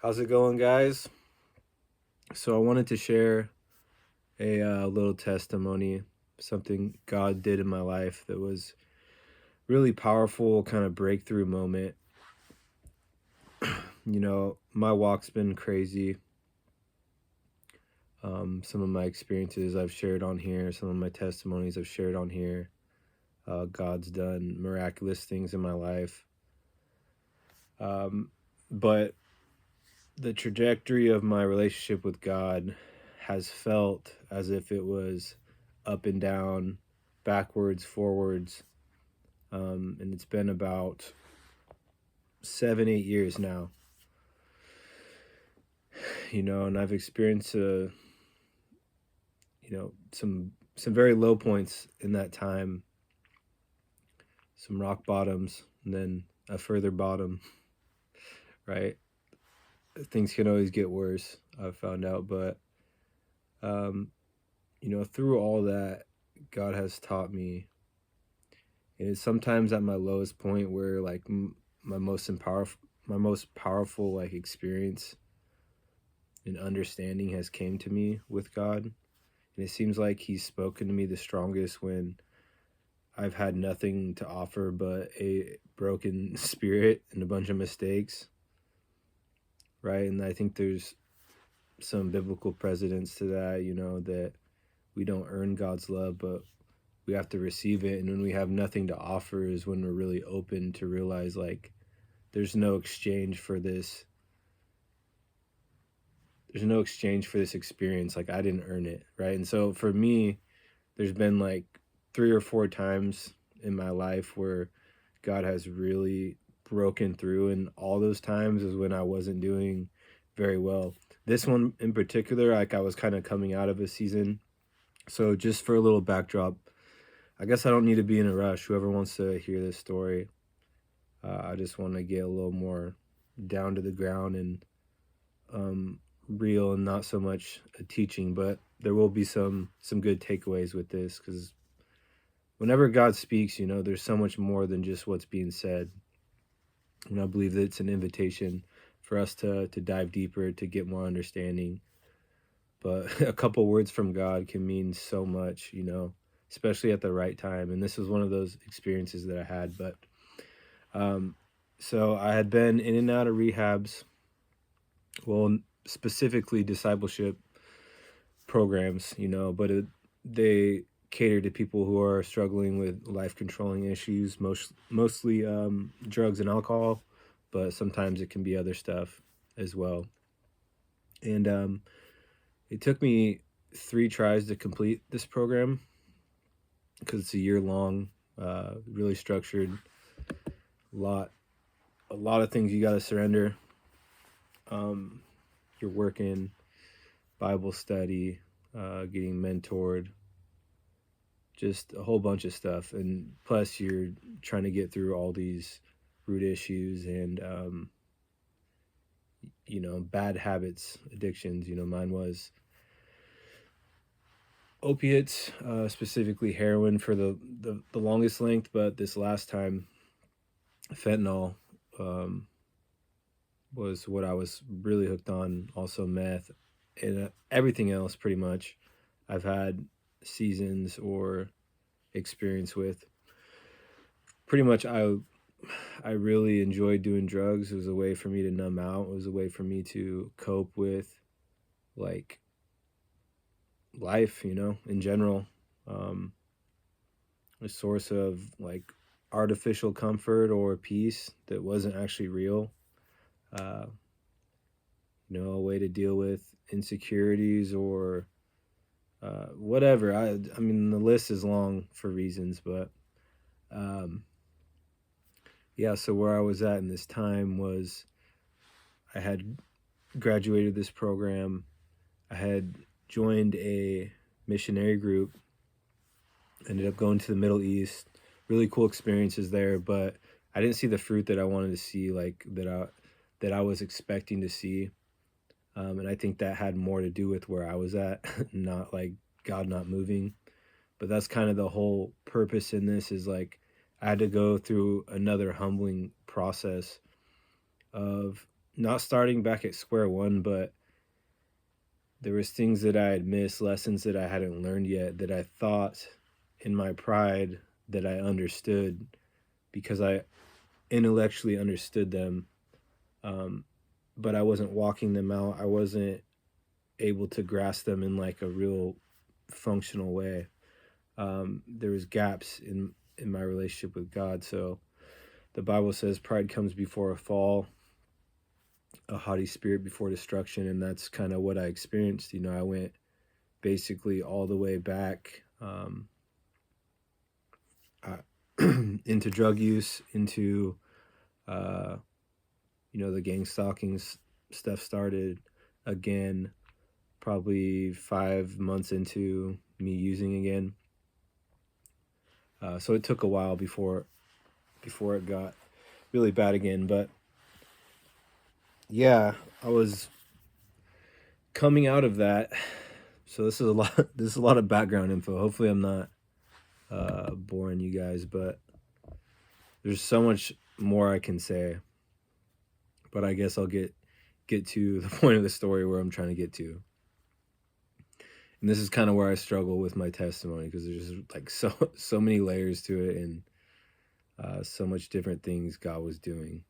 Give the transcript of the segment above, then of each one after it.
How's it going, guys? So I wanted to share a little testimony, something God did in my life that was really powerful, kind of breakthrough moment. My walk's been crazy. Some of my experiences I've shared on here, some of my testimonies I've shared on here. God's done miraculous things in my life. But the trajectory of my relationship with God has felt as if it was up and down, backwards, forwards. And it's been about 7-8 years now, and I've experienced, some very low points in that time, some rock bottoms, and then a further bottom, right? Things can always get worse, I've found out, but, through all that, God has taught me. And it's sometimes at my lowest point where like my most powerful like experience and understanding has came to me with God. And it seems like he's spoken to me the strongest when I've had nothing to offer but a broken spirit and a bunch of mistakes, right? And I think there's some biblical precedence to that, that we don't earn God's love, but we have to receive it. And when we have nothing to offer is when we're really open to realize like there's no exchange for this experience. Like I didn't earn it, right? And so for me, there's been like 3 or 4 times in my life where God has really broken through, and all those times is when I wasn't doing very well. This one in particular, like I was kind of coming out of a season. So just for a little backdrop, I guess I don't need to be in a rush. Whoever wants to hear this story, I just want to get a little more down to the ground and real, and not so much a teaching, but there will be some good takeaways with this, because whenever God speaks, there's so much more than just what's being said. And I believe that it's an invitation for us to dive deeper, to get more understanding. But a couple words from God can mean so much, especially at the right time. And this was one of those experiences that I had. But so I had been in and out of rehabs, well, specifically discipleship programs, but they cater to people who are struggling with life controlling issues, mostly drugs and alcohol, but sometimes it can be other stuff as well. And it took me 3 tries to complete this program because it's a year long, really structured, a lot of things you got to surrender. You're working, Bible study, getting mentored, just a whole bunch of stuff. And plus you're trying to get through all these root issues and, bad habits, addictions. Mine was opiates, specifically heroin for the longest length, but this last time, fentanyl was what I was really hooked on, also meth, and everything else pretty much I've had seasons or experience with. Pretty much I really enjoyed doing drugs. It was a way for me to numb out. It was a way for me to cope with like life, in general. A source of like artificial comfort or peace that wasn't actually real. Uh, a way to deal with insecurities or whatever. I mean, the list is long for reasons, but yeah. So where I was at in this time was I had graduated this program. I had joined a missionary group. Ended up going to the Middle East. Really cool experiences there, but I didn't see the fruit that I wanted to see, like that I was expecting to see. And I think that had more to do with where I was at, not like God not moving. But that's kind of the whole purpose in this, is like I had to go through another humbling process of not starting back at square one, but there was things that I had missed, lessons that I hadn't learned yet that I thought in my pride that I understood because I intellectually understood them, um, but I wasn't walking them out. I wasn't able to grasp them in like a real functional way. There was gaps in my relationship with God. So the Bible says pride comes before a fall, a haughty spirit before destruction, and that's kind of what I experienced. You know, I went basically all the way back uh, into drug use, into uh, the gang stalking stuff started again, probably 5 months into me using again. So it took a while before it got really bad again. But yeah, I was coming out of that. So this is a lot. This is a lot of background info. Hopefully, I'm not boring you guys, but there's so much more I can say. But I guess I'll get to the point of the story where I'm trying to get to. And this is kind of where I struggle with my testimony because there's like so many layers to it, and so much different things God was doing.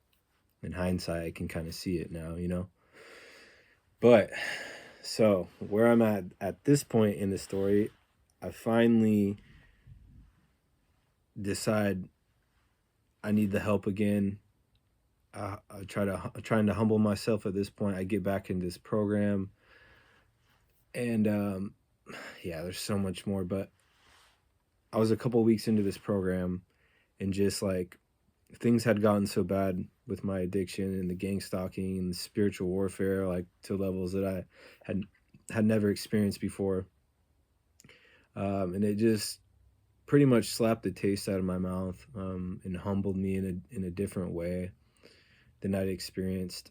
In hindsight, I can kind of see it now, you know. But so where I'm at this point in the story, I finally decide I need the help again. I trying to humble myself at this point. I get back in this program, and yeah, there's so much more. But I was a couple weeks into this program, and just like things had gotten so bad with my addiction and the gang stalking and the spiritual warfare, like to levels that I had never experienced before, and it just pretty much slapped the taste out of my mouth, and humbled me in a different way than I'd experienced,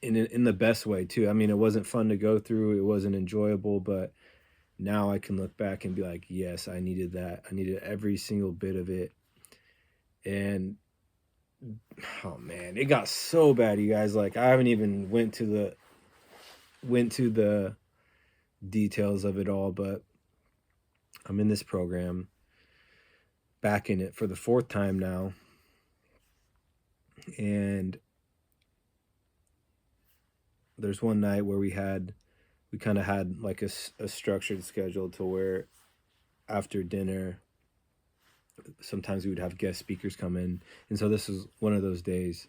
in the best way too. I mean, it wasn't fun to go through, it wasn't enjoyable, but now I can look back and be like, yes, I needed that. I needed every single bit of it. And oh man, it got so bad, you guys. Like, I haven't even went to the details of it all, but I'm in this program, back in it for the fourth time now. And there's one night where we kind of had like a structured schedule to where after dinner sometimes we would have guest speakers come in, and so this was one of those days.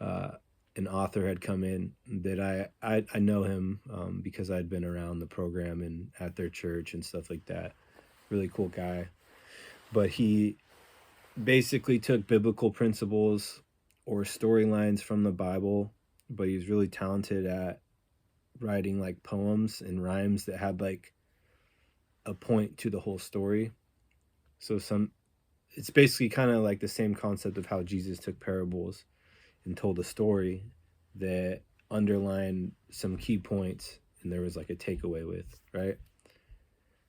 An author had come in that I know him, because I'd been around the program and at their church and stuff like that. Really cool guy, but he basically took biblical principles or storylines from the Bible, but he was really talented at writing like poems and rhymes that had like a point to the whole story. So it's basically kind of like the same concept of how Jesus took parables and told a story that underlined some key points and there was like a takeaway with, right?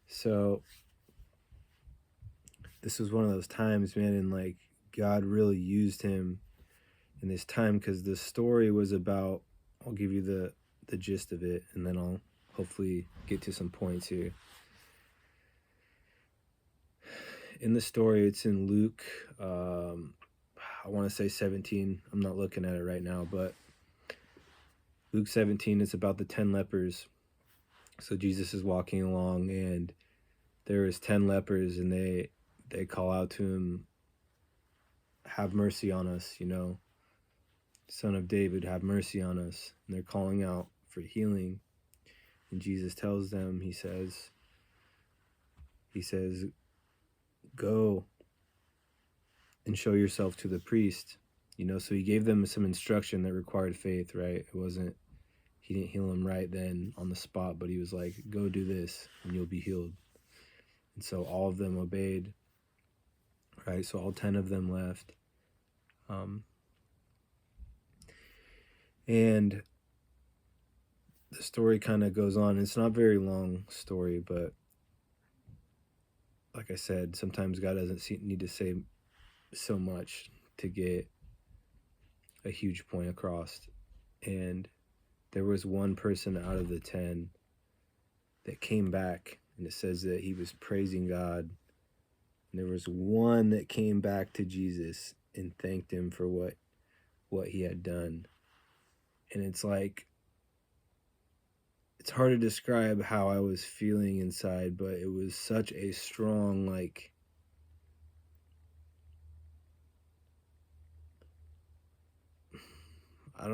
So this was one of those times, man, and like God really used him in this time, because the story was about, I'll give you the gist of it, and then I'll hopefully get to some points here. In the story, it's in Luke, I want to say 17. I'm not looking at it right now, but Luke 17 is about the 10 lepers. So Jesus is walking along, and there is 10 lepers, and they call out to him, have mercy on us, Son of David, have mercy on us. And they're calling out for healing. And Jesus tells them, he says, go and show yourself to the priest. So he gave them some instruction that required faith, right? It wasn't, he didn't heal them right then on the spot, but he was like, go do this and you'll be healed. And so all of them obeyed, right? So all 10 of them left. And the story kind of goes on. It's not a very long story, but like I said, sometimes God doesn't need to say so much to get a huge point across. And there was one person out of the 10 that came back, and it says that he was praising God. And there was one that came back to Jesus and thanked him for what he had done. And it's like, it's hard to describe how I was feeling inside, but it was such a strong, like, I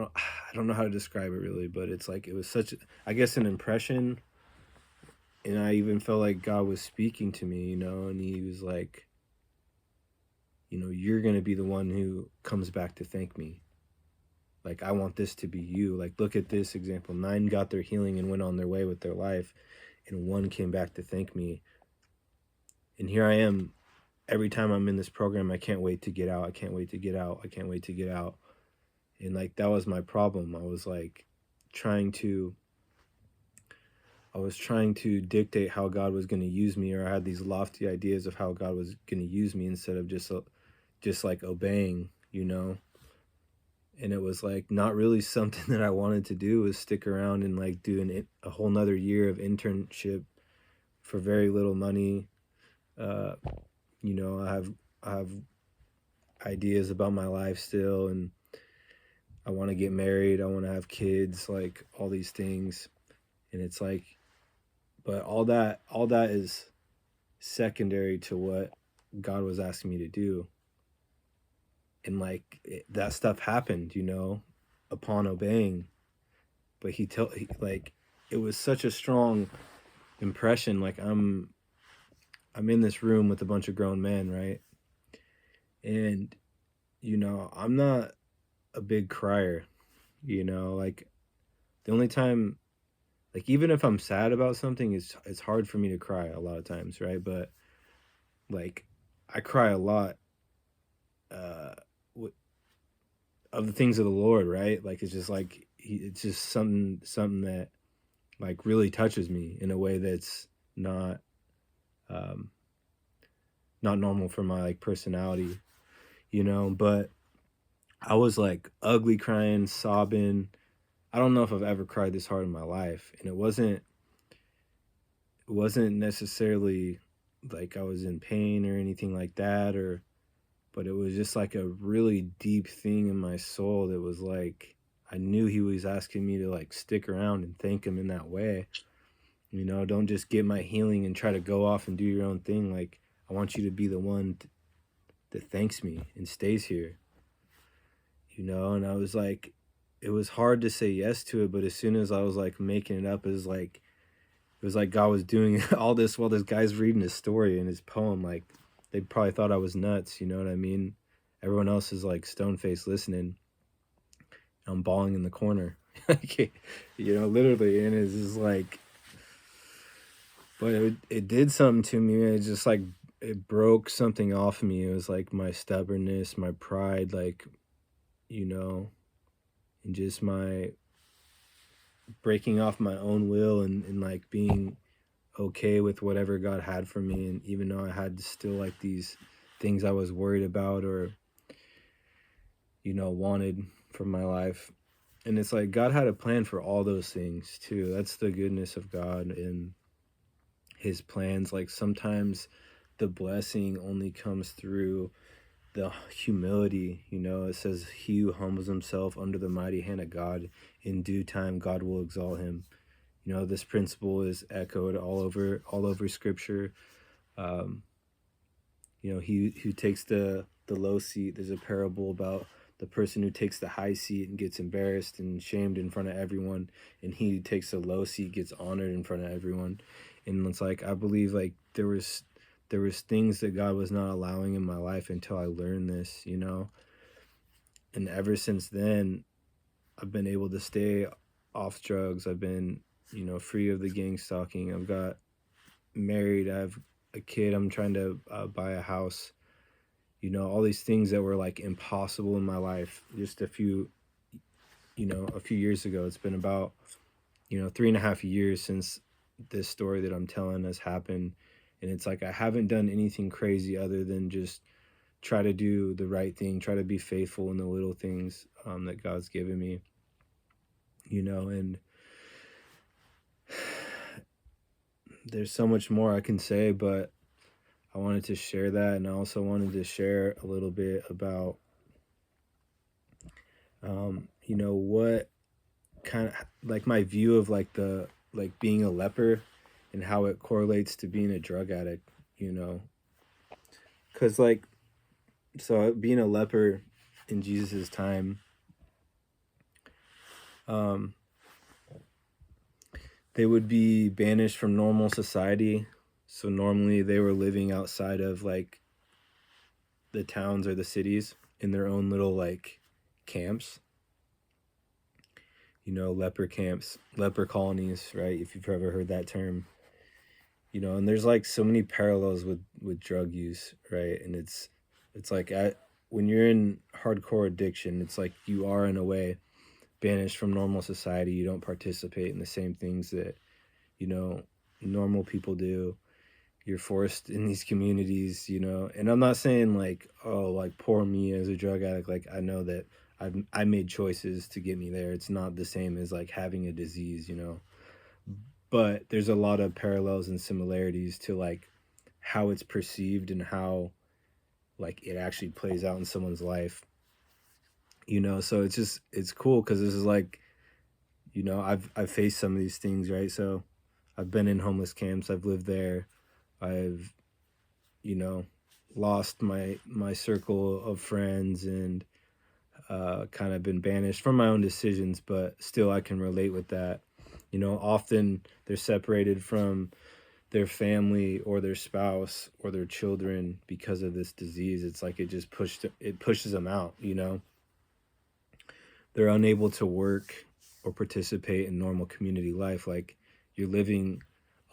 don't know how to describe it really, but it's like it was such, I guess, an impression. And I even felt like God was speaking to me, and he was like, you're going to be the one who comes back to thank me. Like, I want this to be you. Like, look at this example. 9 got their healing and went on their way with their life, and 1 came back to thank me. And here I am. Every time I'm in this program, I can't wait to get out. I can't wait to get out. I can't wait to get out. And like, that was my problem. I was trying to dictate how God was going to use me, or I had these lofty ideas of how God was going to use me instead of just like obeying, And it was like not really something that I wanted to do, was stick around and like do a whole nother year of internship for very little money. I have ideas about my life still, and I want to get married. I want to have kids, like all these things. And it's like, but all that is secondary to what God was asking me to do. And like that stuff happened, upon obeying. But it was such a strong impression. Like I'm in this room with a bunch of grown men, right? And I'm not a big crier, like the only time, like even if I'm sad about something, it's hard for me to cry a lot of times, right? But like I cry a lot of the things of the Lord, right? Like it's just something that like really touches me in a way that's not not normal for my like personality, but I was like ugly crying, sobbing. I don't know if I've ever cried this hard in my life. And it wasn't necessarily like I was in pain or anything like that, but it was just like a really deep thing in my soul that was like, I knew he was asking me to like stick around and thank him in that way. Don't just get my healing and try to go off and do your own thing. Like, I want you to be the one that thanks me and stays here. And I was like, it was hard to say yes to it, but as soon as I was like making it up, it was like God was doing all this while this guy's reading his story and his poem. Like, they probably thought I was nuts, you know what I mean? Everyone else is like stone-faced listening. I'm bawling in the corner. Literally. And it's just like, but it did something to me. It just like, it broke something off me. It was like my stubbornness, my pride, like, and just my breaking off my own will and like being okay with whatever God had for me. And even though I had still like these things I was worried about or, wanted for my life. And it's like God had a plan for all those things too. That's the goodness of God and his plans. Like sometimes the blessing only comes through the humility. It says he who humbles himself under the mighty hand of God, in due time God will exalt him. This principle is echoed all over scripture. He who takes the low seat, there's a parable about the person who takes the high seat and gets embarrassed and shamed in front of everyone, and he who takes the low seat gets honored in front of everyone. And it's like, I believe like there was things that God was not allowing in my life until I learned this, and ever since then I've been able to stay off drugs. I've been, free of the gang stalking. I've got married. I have a kid. I'm trying to buy a house. All these things that were like impossible in my life just a few years ago. It's been about 3.5 years since this story that I'm telling has happened. And it's like I haven't done anything crazy other than just try to do the right thing, try to be faithful in the little things that God's given me, and there's so much more I can say, but I wanted to share that. And I also wanted to share a little bit about, what kind of like my view of like being a leper and how it correlates to being a drug addict, because so being a leper in Jesus's time, um, they would be banished from normal society. So normally they were living outside of like the towns or the cities in their own little like camps, leper camps, leper colonies, right? If you've ever heard that term, and there's like so many parallels with drug use, right? And it's like when you're in hardcore addiction, it's like you are in a way banished from normal society. You don't participate in the same things that normal people do. You're forced in these communities, and I'm not saying like, oh, like poor me as a drug addict. Like I know that I made choices to get me there. It's not the same as like having a disease, but there's a lot of parallels and similarities to like how it's perceived and how like it actually plays out in someone's life, so it's cool because this is like, I've faced some of these things, right? So I've been in homeless camps, I've lived there, I've lost my circle of friends and kind of been banished from my own decisions, but still I can relate with that. Often they're separated from their family or their spouse or their children because of this disease. It's like it pushes them out, They're unable to work or participate in normal community life. Like you're living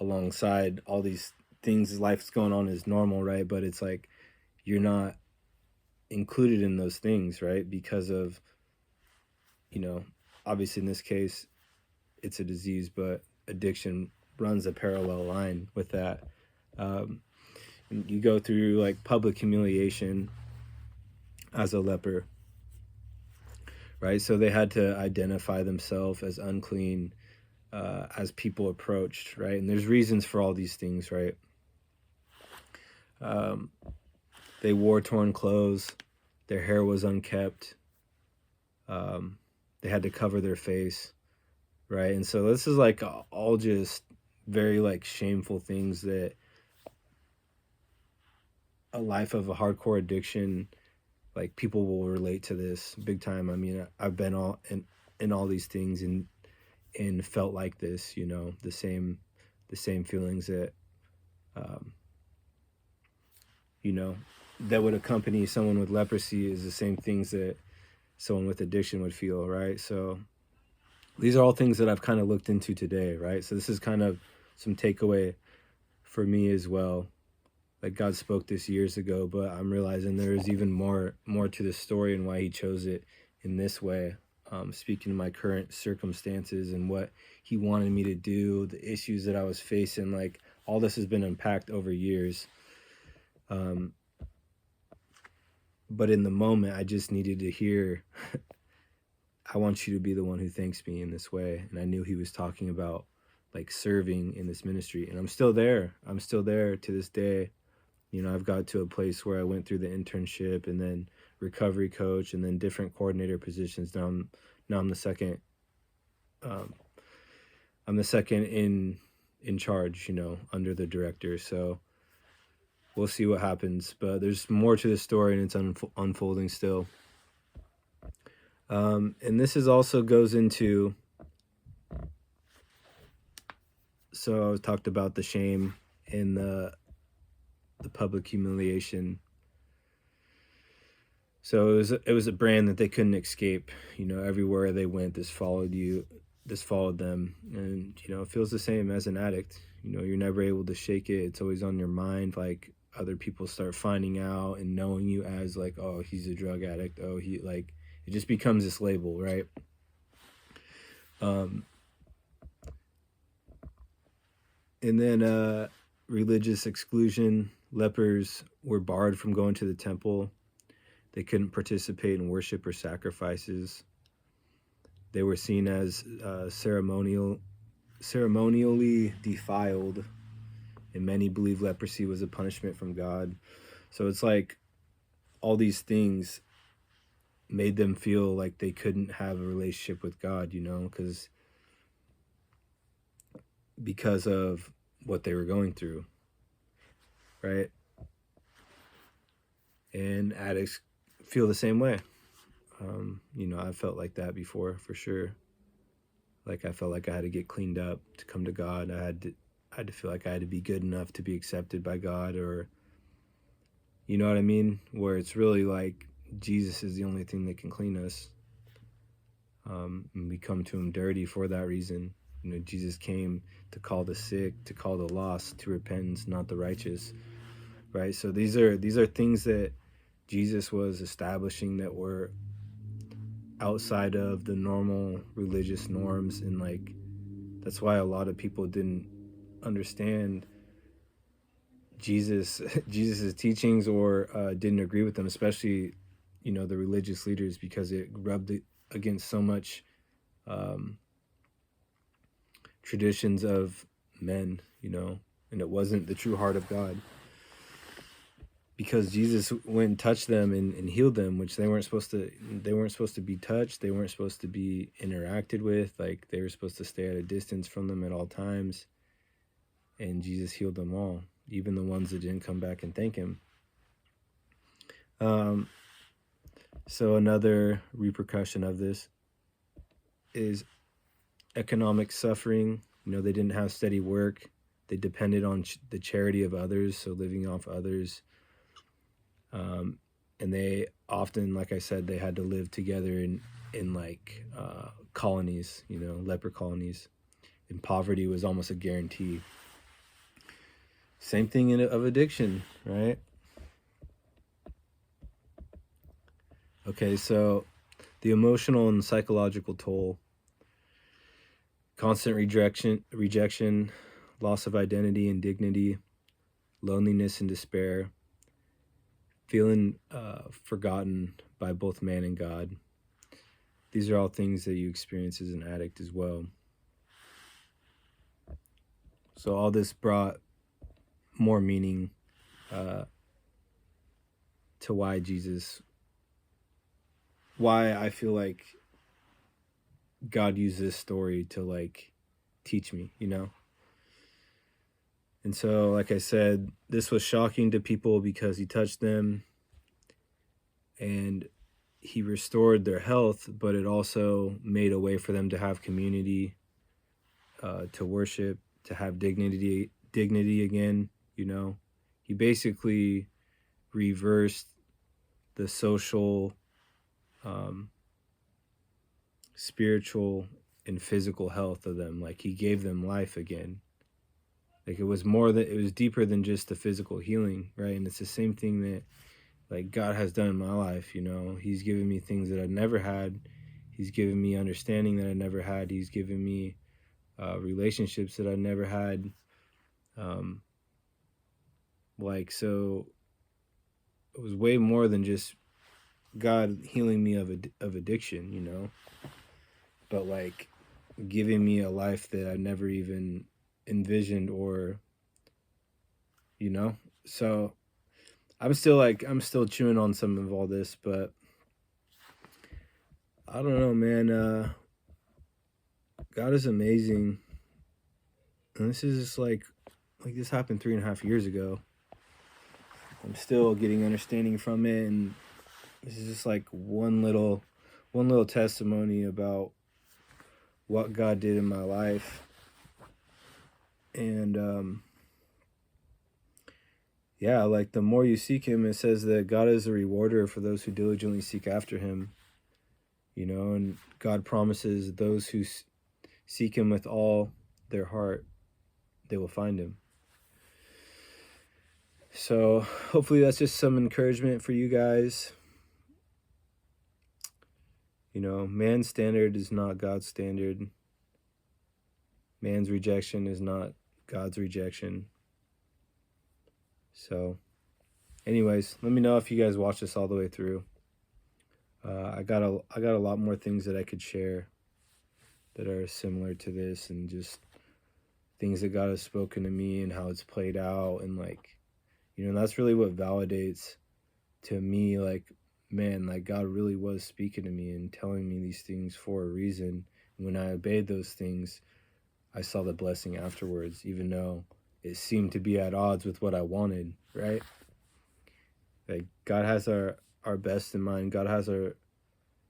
alongside all these things, life's going on as normal, right? But it's like you're not included in those things, right? Because of, obviously in this case, it's a disease, but addiction runs a parallel line with that. You go through like public humiliation as a leper, right? So they had to identify themselves as unclean as people approached, right? And there's reasons for all these things, right? They wore torn clothes, their hair was unkept, they had to cover their face, right? And so this is like all just very like shameful things that a life of a hardcore addiction, like people will relate to this big time. I mean, I've been all in all these things and felt like this, the same feelings that that would accompany someone with leprosy is the same things that someone with addiction would feel, right? So these are all things that I've kind of looked into today, right? So this is kind of some takeaway for me as well. Like God spoke this years ago, but I'm realizing there is even more to the story and why he chose it in this way. Speaking to my current circumstances and what he wanted me to do, the issues that I was facing, like all this has been unpacked over years. But in the moment, I just needed to hear, I want you to be the one who thanks me in this way. And I knew he was talking about like serving in this ministry. And I'm still there. I'm still there to this day. I've got to a place where I went through the internship and then recovery coach and then different coordinator positions. Now I'm the second. I'm the second in charge, under the director. So we'll see what happens. But there's more to the story, and it's unfolding still. And this is also goes into. So I talked about the shame and the public humiliation. So it was a brand that they couldn't escape. Everywhere they went, this followed them, and it feels the same as an addict. You're never able to shake it. It's always on your mind. Like other people start finding out and knowing you as like, oh, he's a drug addict. Oh, he like it just becomes this label, right? And then religious exclusion. Lepers were barred from going to the temple. They couldn't participate in worship or sacrifices. They were seen as ceremonially defiled, and many believe leprosy was a punishment from God. So it's like all these things made them feel like they couldn't have a relationship with God, you know, because of what they were going through, right? And addicts feel the same way. You know, I felt like that before, for sure. Like I felt like I had to get cleaned up to come to God. I had to feel like I had to be good enough to be accepted by God, or you know what I mean? Where it's really like Jesus is the only thing that can clean us. And we come to him dirty for that reason. You know, Jesus came to call the sick, to call the lost to repentance, not the righteous. Right? So these are things that Jesus was establishing that were outside of the normal religious norms, and like that's why a lot of people didn't understand Jesus's teachings, or didn't agree with them, especially, you know, the religious leaders, because it rubbed it against so much traditions of men, you know, and it wasn't the true heart of God. Because Jesus went and touched them and healed them, which they weren't supposed to be touched. They weren't supposed to be interacted with. Like they were supposed to stay at a distance from them at all times. And Jesus healed them all, even the ones that didn't come back and thank him. So another repercussion of this is economic suffering. You know, they didn't have steady work. They depended on the charity of others, so living off others. And they often, like I said, they had to live together in like colonies, you know, leper colonies. And poverty was almost a guarantee. Same thing of addiction, right? Okay, so the emotional and psychological toll, constant rejection, loss of identity and dignity, loneliness and despair, feeling forgotten by both man and God. These are all things that you experience as an addict as well. So all this brought more meaning to why I feel like God used this story to like teach me, you know? And so, like I said, this was shocking to people because he touched them and he restored their health, but it also made a way for them to have community, to worship, to have dignity again, you know? He basically reversed the social, spiritual, and physical health of them. Like he gave them life again. Like it was deeper than just the physical healing, right? And it's the same thing that like God has done in my life, you know. He's given me things that I've never had. He's given me understanding that I never had. He's given me relationships that I never had. So it was way more than just God healing me of addiction, you know, but like giving me a life that I never even envisioned, or, you know. So I'm still chewing on some of all this, but I don't know, man. God is amazing, and this is just like this happened 3.5 years ago. I'm still getting understanding from it, and this is just like one little testimony about what God did in my life. And yeah, like the more you seek him, it says that God is a rewarder for those who diligently seek after him, you know, and God promises those who seek him with all their heart, they will find him. So hopefully that's just some encouragement for you guys. You know, man's standard is not God's standard. Man's rejection is not God's rejection. So anyways, let me know if you guys watch this all the way through. I got a lot more things that I could share that are similar to this, and just things that God has spoken to me and how it's played out, and like, that's really what validates to me, like, man, like God really was speaking to me and telling me these things for a reason. And when I obeyed those things, I saw the blessing afterwards, even though it seemed to be at odds with what I wanted, right? Like God has our best in mind. God has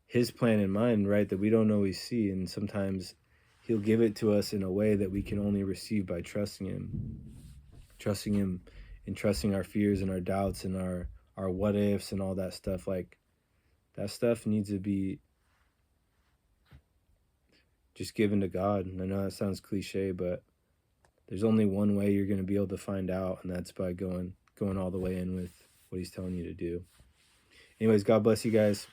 his plan in mind, right? That we don't always see, and sometimes he'll give it to us in a way that we can only receive by trusting him and trusting our fears and our doubts and our what ifs and all that stuff. Like that stuff needs to be just given to God. And I know that sounds cliche, but there's only one way you're going to be able to find out, and that's by going all the way in with what he's telling you to do. Anyways, God bless you guys.